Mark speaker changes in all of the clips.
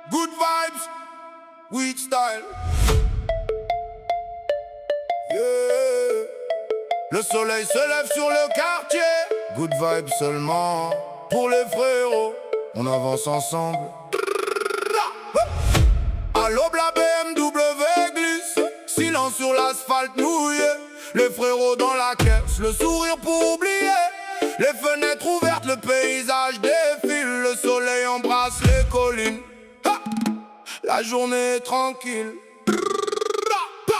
Speaker 1: Good vibes, weed style. Yeah. Le soleil se lève sur le quartier. Good vibes seulement pour les frérots. On avance ensemble. À l'aube la BMW glisse. Silence sur l'asphalte mouillé. Les frérots dans la caisse, le sourire pour oublier. Les fenêtres ouvertes, le paysage défile. Le soleil embrasse les collines. Ha! La journée est tranquille.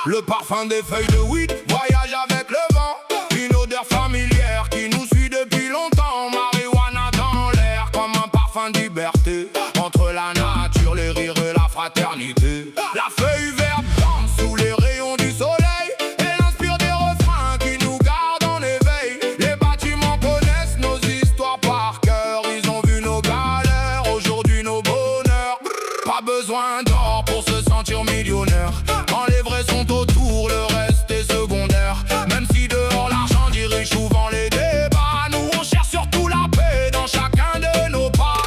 Speaker 1: Le parfum des feuilles de weed voyage avec le vent. Une odeur familière qui nous suit depuis longtemps. Marijuana dans l'air comme un parfum de liberté. Entre la nature, les rires et la fraternité. La feuille verte danse sous les rayons du soleil. Elle inspire des refrains qui nous gardent en éveil. Les bâtiments connaissent nos histoires par cœur. Ils ont vu nos galères, aujourd'hui nos bonheurs. Pas besoin d'or pour se sentir millionnaire. Quand les vrais sont autour, le reste est secondaire. Même si dehors l'argent dirige souvent les débats, nous on cherche surtout la paix dans chacun de nos pas.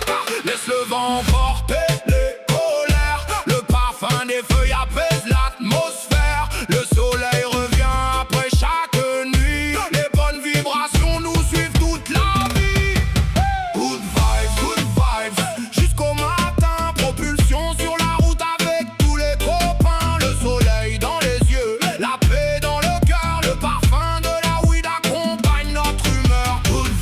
Speaker 1: Laisse le vent porter les colères. Le parfum des feuilles apaise l'atmosphère. Le soleil revient après chaque nuit. Les bonnes vibrations nous suivent toute la vie. Good vibes, jusqu'au matin. Propulsion sur la route avec tous les copains. Le soleil dans les yeux, la paix dans le cœur. Le parfum de la weed accompagne notre humeur. Good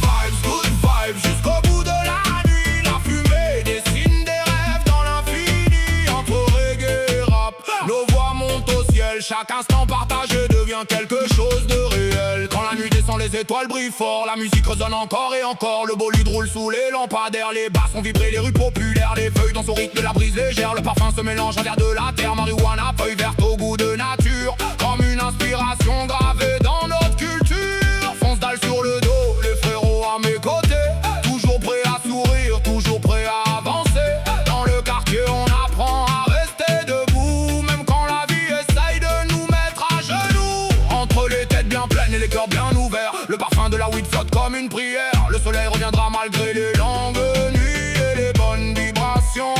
Speaker 1: vibes, jusqu'au bout de la nuit. La fumée dessine des rêves dans l'infini. Entre reggae et rap, nos voix montent au ciel. Chaque instant partagé devient quelque chose de réel. Quand la nuit descend, les étoiles brillent fort. La musique résonne encore et encore. Le bolide roule sous les lampadaires. Les basses font vibrer les rues populaires. Les feuilles dans son rythme, la brise légère. Le parfum se mélange à l'air de la terre. Marijuana, feuille verte au goût de nature. Comme une inspiration gravée dans notre culture. Fonce dalle sur le dos, les frérots à mes côtés. Toujours prêts à sourire, toujours prêts à avancer. Dans le quartier on apprend à rester debout. Même quand la vie essaye de nous mettre à genoux. Entre les têtes bien pleines et les cœurs bien ouverts. Le parfum de la weed flotte comme une prière. Le soleil reviendra malgré les longues nuits. Et les bonnes vibrations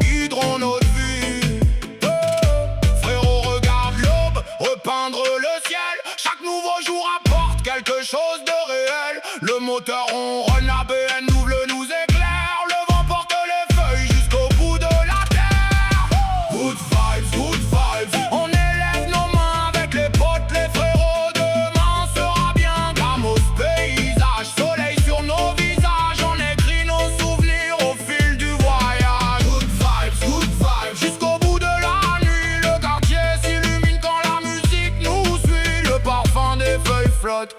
Speaker 1: guideront notre vie. Frérot, regarde l'aube repeindre le ciel. Chaque nouveau jour apporte quelque chose de réel. Le moteur ronronne, la BN double nous éclaire. Le vent porte les feuilles jusqu'au bout de la terre. Good vibes, on élève nos mains avec les potes, les frérots. Demain sera bien. Gamos, paysage, soleil sur nos visages. On écrit nos souvenirs au fil du voyage. Good vibes, jusqu'au bout de la nuit. Le quartier s'illumine quand la musique nous suit. Le parfum des feuilles flotte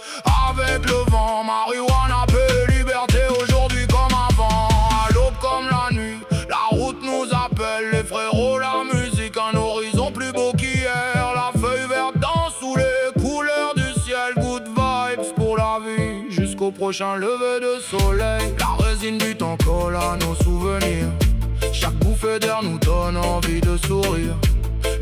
Speaker 1: avec le vent. Marijuana, paix, liberté, aujourd'hui comme avant. À l'aube comme la nuit, la route nous appelle. Les frérots, la musique, un horizon plus beau qu'hier. La feuille verte danse sous les couleurs du ciel. Good vibes pour la vie, jusqu'au prochain lever de soleil. La résine du temps colle à nos souvenirs. Chaque bouffée d'air nous donne envie de sourire.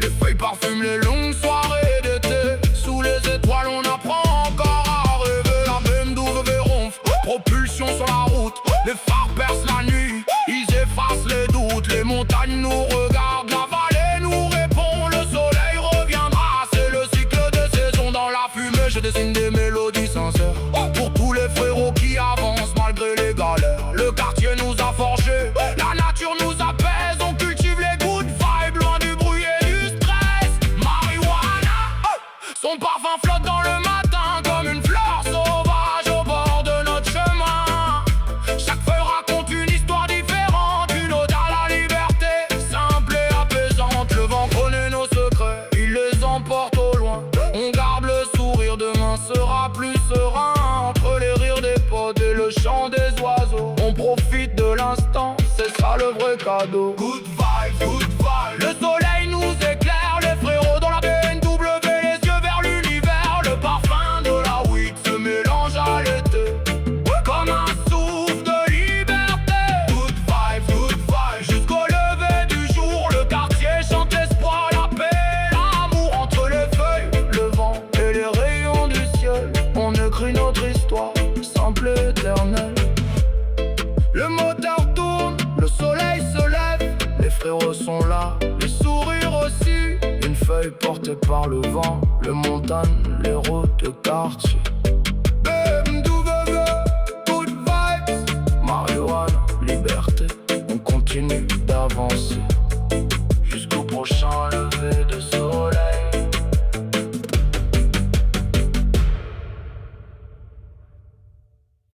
Speaker 1: Les feuilles parfument les longues soirées d'été. Sous les étoiles on apprend encore à rêver. La BMW ronfle, propulsion sur la route. Les phares percent la nuit, ils effacent les doutes. Les montagnes nous regardent, la vallée nous répond. Le soleil reviendra, c'est le cycle des saisons. Dans la fumée je dessine des mélodies sincères. Pour tous les frérots qui avancent malgré les galères. Le quartier nous a forgés, la nature nous apaise. On cultive les good vibes, loin du bruit et du stress. Marijuana, son parfum flotte dans le matin comme une fleur sauvage au bord de notre chemin. Chaque feuille raconte une histoire différente, une ode à la liberté, simple et apaisante. Le vent connaît nos secrets, il les emporte au loin. On garde le sourire, demain sera plus serein. Entre les rires des potes et le chant des oiseaux, on profite de l'instant, c'est ça le vrai cadeau. Good vibes, le soleil nous éclaire. Les frérots dans la BMW, les yeux vers l'univers. Le parfum de la weed se mélange à l'été, comme un souffle de liberté. Good vibes, jusqu'au lever du jour. Le quartier chante l'espoir, la paix, l'amour. Entre les feuilles, le vent et les rayons du ciel, on écrit notre histoire, simple et éternelle. Le moteur tourne, le soleil se lève. par le vent, le montagne, les routes de quartier.